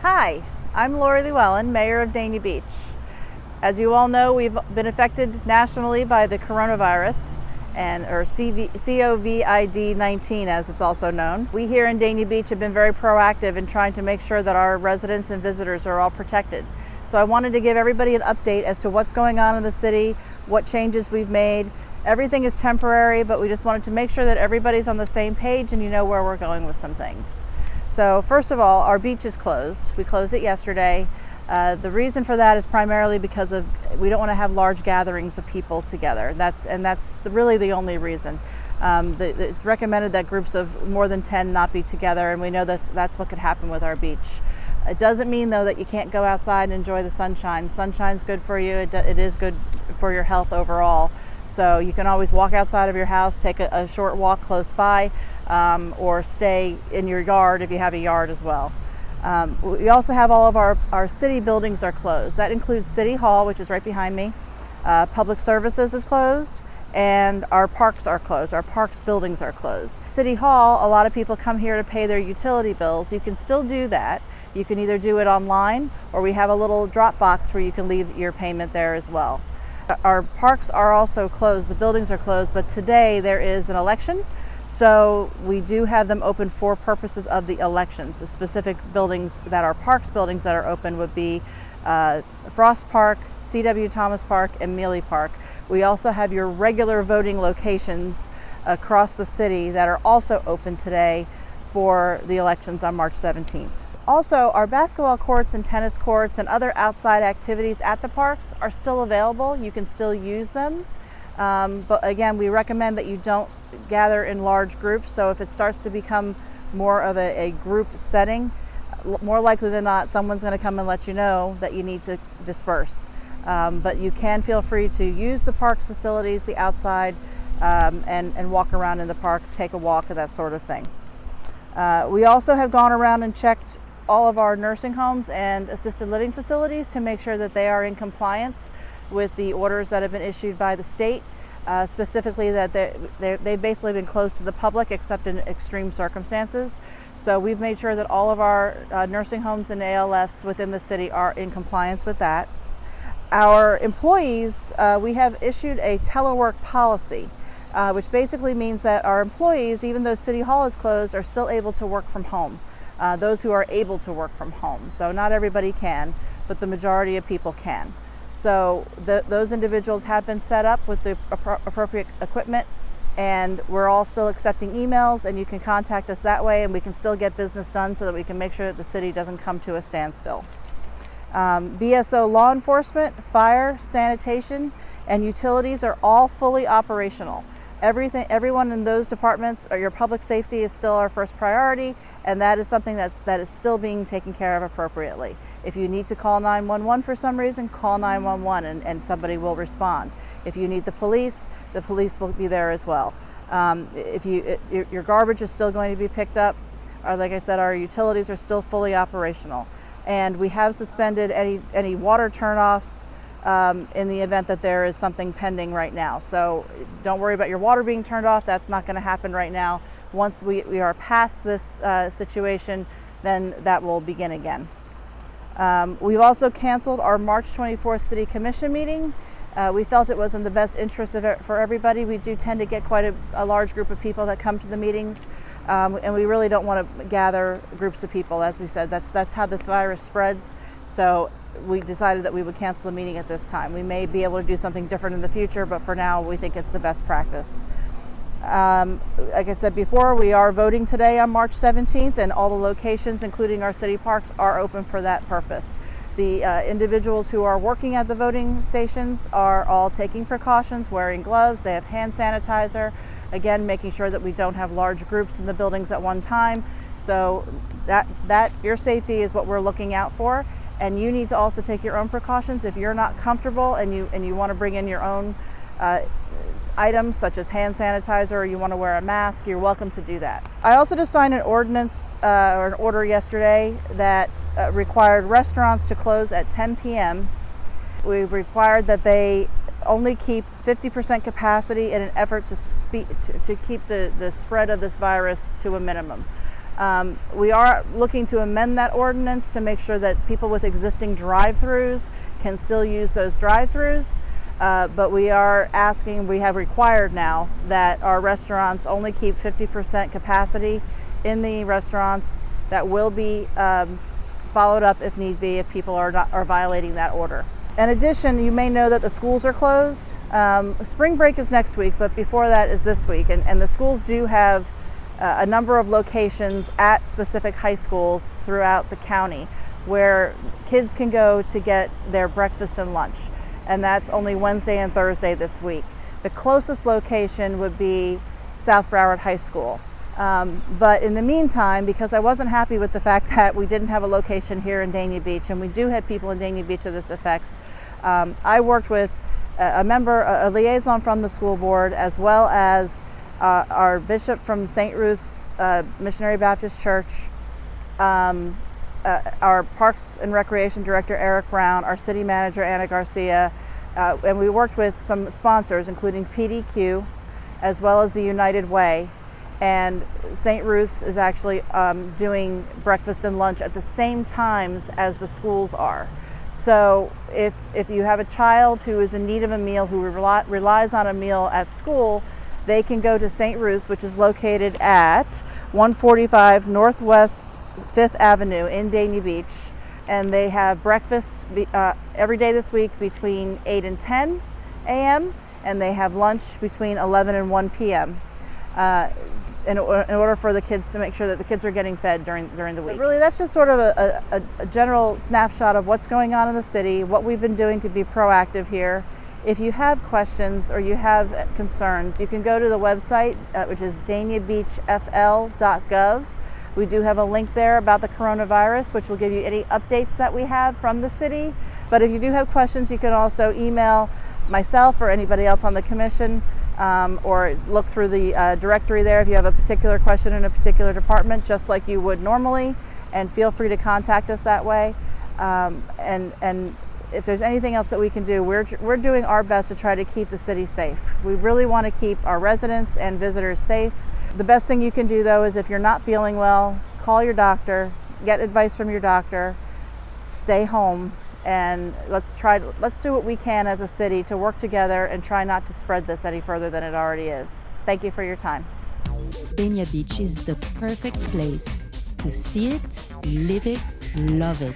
Hi, I'm Lori Llewellyn, Mayor of Dania Beach. As you all know, we've been affected nationally by the coronavirus, or COVID-19 as it's also known. We here in Dania Beach have been very proactive in trying to make sure that our residents and visitors are all protected. So I wanted to give everybody an update as to what's going on in the city, what changes we've made. Everything is temporary, but we just wanted to make sure that everybody's on the same page and you know where we're going with some things. So first of all, our beach is closed. We closed it yesterday. The reason for that is primarily because we don't want to have large gatherings of people together. That's really the only reason. It's recommended that groups of more than 10 not be together, and we know that's what could happen with our beach. It doesn't mean though that you can't go outside and enjoy the sunshine. Sunshine's good for you. It is good for your health overall. So you can always walk outside of your house, take a short walk close by, or stay in your yard if you have a yard as well. We also have all of our city buildings are closed. That includes City Hall, which is right behind me. Public Services is closed, and our parks are closed. Our parks buildings are closed. City Hall, a lot of people come here to pay their utility bills. You can still do that. You can either do it online, or we have a little drop box where you can leave your payment there as well. Our parks are also closed. The buildings are closed, but today there is an election. So we do have them open for purposes of the elections. The specific buildings that are parks buildings that are open would be Frost Park, C.W. Thomas Park, and Mealy Park. We also have your regular voting locations across the city that are also open today for the elections on March 17th. Also, our basketball courts and tennis courts and other outside activities at the parks are still available. You can still use them. But again, we recommend that you don't gather in large groups. So if it starts to become more of a group setting, more likely than not, someone's going to come and let you know that you need to disperse. But you can feel free to use the parks facilities, the outside, and walk around in the parks, take a walk, and that sort of thing. We also have gone around and checked all of our nursing homes and assisted living facilities to make sure that they are in compliance with the orders that have been issued by the state, specifically that they've basically been closed to the public except in extreme circumstances. So we've made sure that all of our nursing homes and ALFs within the city are in compliance with that. Our employees, we have issued a telework policy, which basically means that our employees, even though City Hall is closed, are still able to work from home. Those who are able to work from home. So not everybody can, but the majority of people can. So those individuals have been set up with the appropriate equipment, and we're all still accepting emails, and you can contact us that way, and we can still get business done so that we can make sure that the city doesn't come to a standstill. BSO law enforcement, fire, sanitation, and utilities are all fully operational. Everyone in those departments, or your public safety is still our first priority, and that is something that is still being taken care of appropriately. If you need to call 911 for some reason, call 911 and somebody will respond. If you need the police will be there as well. If your garbage is still going to be picked up, or like I said, our utilities are still fully operational. And we have suspended any water turnoffs in the event that there is something pending right now. So don't worry about your water being turned off. That's not going to happen right now. Once we are past this situation, then that will begin again. We've also canceled our March 24th City Commission meeting. We felt it was in the best interest for everybody. We do tend to get quite a large group of people that come to the meetings, and we really don't want to gather groups of people. As we said, that's how this virus spreads. So we decided that we would cancel the meeting at this time. We may be able to do something different in the future, but for now we think it's the best practice. Like I said before, we are voting today on March 17th, and all the locations, including our city parks, are open for that purpose. The individuals who are working at the voting stations are all taking precautions, wearing gloves, they have hand sanitizer, again making sure that we don't have large groups in the buildings at one time. So that your safety is what we're looking out for. And you need to also take your own precautions. If you're not comfortable and you want to bring in your own items such as hand sanitizer, or you want to wear a mask, you're welcome to do that. I also just signed an ordinance or an order yesterday that required restaurants to close at 10 p.m. We've required that they only keep 50% capacity in an effort to keep the spread of this virus to a minimum. We are looking to amend that ordinance to make sure that people with existing drive-throughs can still use those drive-throughs. But we are asking, we have required now that our restaurants only keep 50% capacity in the restaurants. That will be followed up if need be, if people are violating that order. In addition, you may know that the schools are closed. Spring break is next week, but before that is this week. And the schools do have a number of locations at specific high schools throughout the county where kids can go to get their breakfast and lunch. And that's only Wednesday and Thursday this week. The closest location would be South Broward High School. But in the meantime, because I wasn't happy with the fact that we didn't have a location here in Dania Beach, and we do have people in Dania Beach that this affects, I worked with a liaison from the school board, as well as our bishop from St. Ruth's Missionary Baptist Church, our Parks and Recreation Director, Eric Brown, our City Manager, Anna Garcia, and we worked with some sponsors, including PDQ, as well as the United Way. And St. Ruth's is actually doing breakfast and lunch at the same times as the schools are. So if you have a child who is in need of a meal, who relies on a meal at school, they can go to St. Ruth's, which is located at 145 Northwest 5th Avenue in Dania Beach. And they have breakfast every day this week between 8 and 10 a.m. and they have lunch between 11 and 1 p.m. In order for the kids to make sure that the kids are getting fed during the week. But really, that's just sort of a general snapshot of what's going on in the city, what we've been doing to be proactive here. If you have questions or you have concerns, you can go to the website, which is daniabeachfl.gov. We do have a link there about the coronavirus, which will give you any updates that we have from the city. But if you do have questions, you can also email myself or anybody else on the commission, or look through the directory there if you have a particular question in a particular department, just like you would normally, and feel free to contact us that way. And if there's anything else that we can do, we're doing our best to try to keep the city safe. We really want to keep our residents and visitors safe. The best thing you can do, though, is if you're not feeling well, call your doctor, get advice from your doctor, stay home, and let's do what we can as a city to work together and try not to spread this any further than it already is. Thank you for your time. Dania Beach is the perfect place to see it, live it, love it.